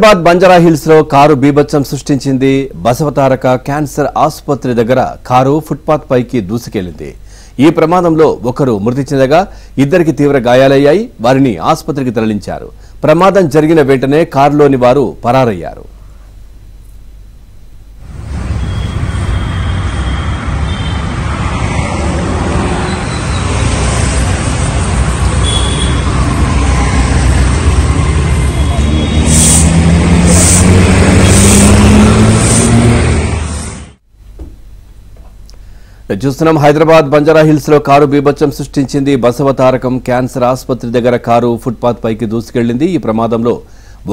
Hyderabad Banjara hills లో car బీభత్సం సృష్టించింది. బసవతారక క్యాన్సర్ ఆసుపత్రి దగ్గర కారు ఫుట్పాత్ పైకి దూసుకెళ్లింది. ఈ ప్రమాదంలో ఒకరు మృతి చెందగా ఇద్దరికి తీవ్ర గాయాలయ్యాయి. వారిని ఆసుపత్రికి తరలించారు. ప్రమాదం జరిగిన వెంటనే కారులోని వారు పరారయ్యారు. చూస్తున్నాం హైదరాబాద్ బంజారా హిల్స్ లో కారు బీభత్సం సృష్టించింది. బసవతారకం క్యాన్సర్ ఆసుపత్రి దగ్గర కారు ఫుట్పాత్ పైకి దూసుకెళ్లింది. ఈ ప్రమాదంలో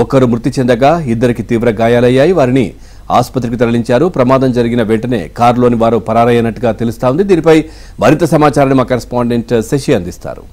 ఒకరు మృతి చెందగా ఇద్దరికి తీవ్ర గాయాలయ్యాయి. వారిని ఆసుపత్రికి తరలించారు. ప్రమాదం జరిగిన వెంటనే కారులోని వారు పరారయ్యినట్టుగా తెలుస్తా ఉంది. దీనిపై మరింత సమాచారాన్ని మా కరెస్పాండెంట్ శశి అందిస్తారు.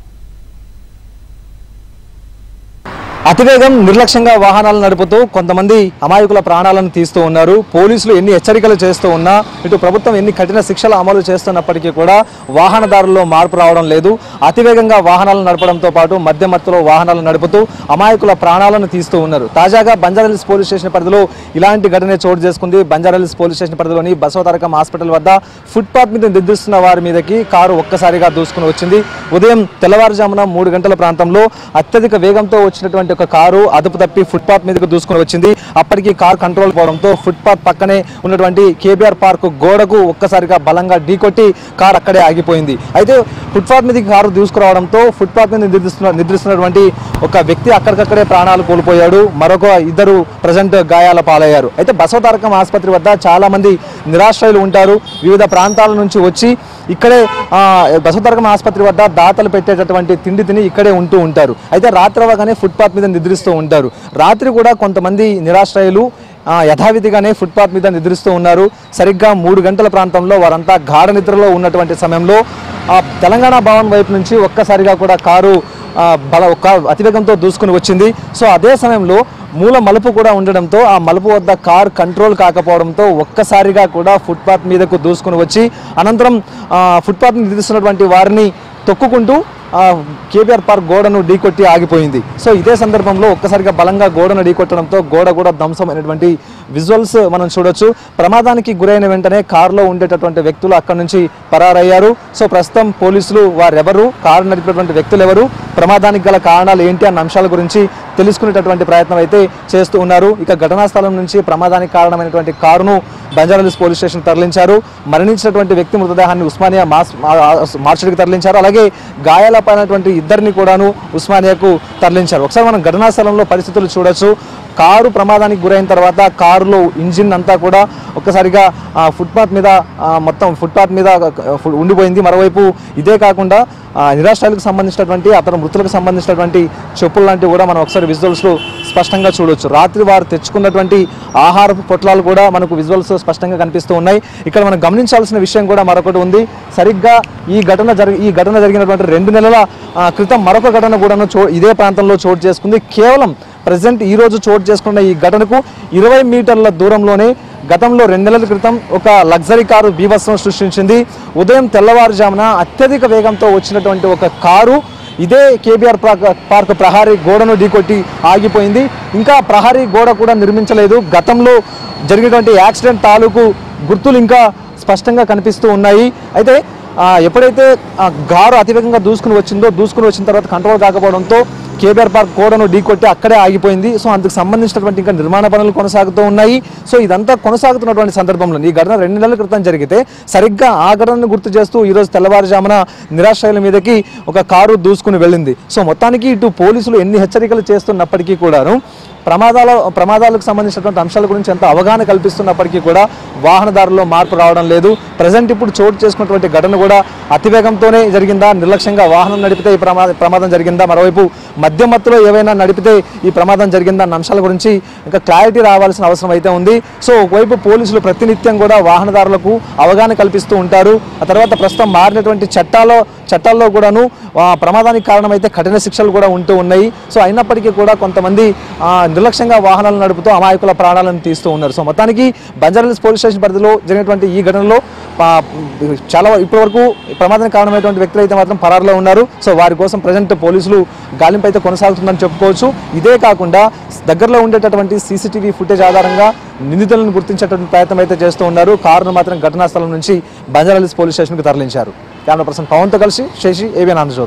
అతివేగం నిర్లక్ష్యంగా వాహనాలు నడుపుతూ కొంతమంది అమాయకుల ప్రాణాలను తీస్తూ ఉన్నారు. పోలీసులు ఎన్ని హెచ్చరికలు చేస్తూ ఉన్నా, ఇటు ప్రభుత్వం ఎన్ని కఠిన శిక్షలు అమలు చేస్తున్నప్పటికీ కూడా వాహనదారుల్లో మార్పు రావడం లేదు. అతివేగంగా వాహనాలు నడపడంతో పాటు మధ్యమత్తులో వాహనాలు నడుపుతూ అమాయకుల ప్రాణాలను తీస్తూ ఉన్నారు. తాజాగా బంజారాహిల్స్ పోలీస్ స్టేషన్ పరిధిలో ఇలాంటి ఘటన చోటు చేసుకుంది. బంజారాహిల్స్ పోలీస్ స్టేషన్ పరిధిలోని బసవతారకం హాస్పిటల్ వద్ద ఫుట్పాత్ మీద నిద్రిస్తున్న వారి మీదకి కారు ఒక్కసారిగా దూసుకుని వచ్చింది. ఉదయం తెల్లవారుజామున 3 గంటల ప్రాంతంలో అత్యధిక వేగంతో వచ్చినటువంటి ఒక కారు అదుపు తప్పి ఫుట్పాత్ మీదకు దూసుకుని వచ్చింది. అప్పటికి కారు కంట్రోల్ పోవడంతో ఫుట్పాత్ పక్కనే ఉన్నటువంటి కేబీఆర్ పార్క్ గోడకు ఒక్కసారిగా బలంగా ఢీకొట్టి కారు అక్కడే ఆగిపోయింది. అయితే ఫుట్పాత్ మీదకి కారు దూసుకురావడంతో ఫుట్పాత్ మీద నిద్రిస్తున్నటువంటి ఒక వ్యక్తి అక్కడికక్కడే ప్రాణాలు కోల్పోయాడు. మరొక ఇద్దరు ప్రజెంట్ గాయాల పాలయ్యారు. అయితే బసవతారకం ఆసుపత్రి వద్ద చాలా మంది నిరాశ్రయులు ఉంటారు. వివిధ ప్రాంతాల నుంచి వచ్చి ఇక్కడే బసవతారకం ఆసుపత్రి వద్ద దాతలు పెట్టేటటువంటి తిండి తిని ఇక్కడే ఉంటూ ఉంటారు. అయితే రాత్రి అవగానే ఫుట్పాత్ మీద నిద్రిస్తూ ఉంటారు. రాత్రి కూడా కొంతమంది నిరాశ్రయులు యథావిధిగానే ఫుట్పాత్ మీద నిద్రిస్తూ ఉన్నారు. సరిగ్గా 3 గంటల ప్రాంతంలో వారంతా గాఢ నిద్రలో ఉన్నటువంటి సమయంలో తెలంగాణ భవన్ వైపు నుంచి ఒక్కసారిగా కూడా కారు అతివేగంతో దూసుకుని వచ్చింది. సో అదే సమయంలో మూల మలుపు కూడా ఉండడంతో ఆ మలుపు వద్ద కార్ కంట్రోల్ కాకపోవడంతో ఒక్కసారిగా కూడా ఫుట్పాత్ మీదకు దూసుకుని వచ్చి అనంతరం ఫుట్పాత్ మీద నిద్రిస్తున్నటువంటి వారిని తొక్కుకుంటూ కేబీఆర్ పార్క్ గోడను ఢీకొట్టి ఆగిపోయింది. సో ఇదే సందర్భంలో ఒక్కసారిగా బలంగా గోడను ఢీకొట్టడంతో గోడ కూడా ధ్వంసమైనటువంటి విజువల్స్ మనం చూడొచ్చు. ప్రమాదానికి గురైన వెంటనే కారులో ఉండేటటువంటి వ్యక్తులు అక్కడి నుంచి పరారయ్యారు. సో ప్రస్తుతం పోలీసులు వారెవరు, కారు నడిపేటువంటి వ్యక్తులు ఎవరు, ప్రమాదానికి గల కారణాలు ఏంటి అన్న అంశాల గురించి తెలుసుకునేటటువంటి ప్రయత్నం అయితే చేస్తూ ఉన్నారు. ఇక ఘటనా స్థలం నుంచి ప్రమాదానికి కారణమైనటువంటి కారును బంజారాహిల్స్ పోలీస్ స్టేషన్ తరలించారు. మరణించినటువంటి వ్యక్తి మృతదేహాన్ని ఉస్మానియా మార్చుడికి తరలించారు. అలాగే గాయాలపైనటువంటి ఇద్దరిని కూడాను ఉస్మానియాకు తరలించారు. ఒకసారి మనం ఘటనా స్థలంలో పరిస్థితులు చూడొచ్చు. కారు ప్రమాదానికి గురైన తర్వాత కారులో ఇంజిన్ అంతా కూడా ఒక్కసారిగా ఫుట్పాత్ మీద మొత్తం ఫుట్పాత్ మీద ఉండిపోయింది. మరోవైపు ఇదే కాకుండా నిరాశ్రయాలకు సంబంధించినటువంటి అతను మృతులకు సంబంధించినటువంటి చెప్పులు లాంటివి కూడా మనం ఒకసారి విజువల్స్లో స్పష్టంగా చూడొచ్చు. రాత్రి వారు తెచ్చుకున్నటువంటి ఆహారపు పొట్లాలు కూడా మనకు విజువల్స్ స్పష్టంగా కనిపిస్తూ ఉన్నాయి. ఇక్కడ మనం గమనించాల్సిన విషయం కూడా మరొకటి ఉంది. సరిగ్గా ఈ ఘటన జరిగినటువంటి 2 నెలల క్రితం మరొక ఘటన కూడా ఇదే ప్రాంతంలో చోటు చేసుకుంది. కేవలం ప్రజెంట్ ఈ రోజు చోటు చేసుకున్న ఈ ఘటనకు 20 మీటర్ల దూరంలోనే గతంలో 2 నెలల క్రితం ఒక లగ్జరీ కారు బీభత్సం సృష్టించింది. ఉదయం తెల్లవారుజామున అత్యధిక వేగంతో వచ్చినటువంటి ఒక కారు ఇదే కేబీఆర్ పార్క్ ప్రహారీ గోడను ఢీకొట్టి ఆగిపోయింది. ఇంకా ప్రహారీ గోడ కూడా నిర్మించలేదు. గతంలో జరిగినటువంటి యాక్సిడెంట్ తాలూకు గుర్తులు ఇంకా స్పష్టంగా కనిపిస్తూ ఉన్నాయి. అయితే ఎప్పుడైతే కారు అతివేగంగా దూసుకుని వచ్చిన తర్వాత కంట్రోల్ కాకపోవడంతో కేబీఆర్ పార్క్ గోడను ఢీకొట్టి అక్కడే ఆగిపోయింది. సో అందుకు సంబంధించినటువంటి ఇంకా నిర్మాణ పనులు కొనసాగుతూ ఉన్నాయి. సో ఇదంతా కొనసాగుతున్నటువంటి సందర్భంలో ఈ ఘటన 2 నెలల క్రితం జరిగితే సరిగ్గా ఆ ఘటనను గుర్తు చేస్తూ ఈరోజు తెల్లవారుజామున నిరాశ్రయుల మీదకి ఒక కారు దూసుకుని వెళ్ళింది. సో మొత్తానికి ఇటు పోలీసులు ఎన్ని హెచ్చరికలు చేస్తున్నప్పటికీ కూడాను ప్రమాదాలకు సంబంధించినటువంటి అంశాల గురించి ఎంత అవగాహన కల్పిస్తున్నప్పటికీ కూడా వాహనదారుల్లో మార్పు రావడం లేదు. ప్రజెంట్ ఇప్పుడు చోటు చేసుకున్నటువంటి ఘటన కూడా అతివేగంతోనే జరిగిందా, నిర్లక్ష్యంగా వాహనం నడిపితే ఈ ప్రమాదం జరిగిందా, మరోవైపు మధ్యమత్తులో ఏవైనా నడిపితే ఈ ప్రమాదం జరిగిందా అన్న అంశాల గురించి ఇంకా క్లారిటీ రావాల్సిన అవసరం అయితే ఉంది. సో ఒకవైపు పోలీసులు ప్రతినిత్యం కూడా వాహనదారులకు అవగాహన కల్పిస్తూ ఉంటారు. ఆ తర్వాత ప్రస్తుతం మారినటువంటి చట్టాల్లో కూడాను ప్రమాదానికి కారణమైతే కఠిన శిక్షలు కూడా ఉంటూ ఉన్నాయి. సో అయినప్పటికీ కూడా కొంతమంది నిర్లక్ష్యంగా వాహనాలు నడుపుతూ అమాయకుల ప్రాణాలను తీస్తూ ఉన్నారు. సో మొత్తానికి బంజారాహిల్స్ పోలీస్ స్టేషన్ పరిధిలో జరిగినటువంటి ఈ ఘటనలో చాలా ఇప్పటివరకు ప్రమాదానికి కారణమైనటువంటి వ్యక్తులు అయితే మాత్రం పరారులో ఉన్నారు. సో వారి కోసం ప్రజెంట్ పోలీసులు గాలింపు అయితే కొనసాగుతుందని చెప్పుకోవచ్చు. ఇదే కాకుండా దగ్గరలో ఉండేటటువంటి సీసీటీవీ ఫుటేజ్ ఆధారంగా నిందితులను గుర్తించేటువంటి ప్రయత్నం అయితే చేస్తూ ఉన్నారు. కారును మాత్రం ఘటనా స్థలం నుంచి బంజారాహిల్స్ పోలీస్ స్టేషన్కి తరలించారు. కెమెరా పర్సన్ పవన్తో కలిసి శశి, ఏబిఎన్ ఆంధ్రజ్యోతి.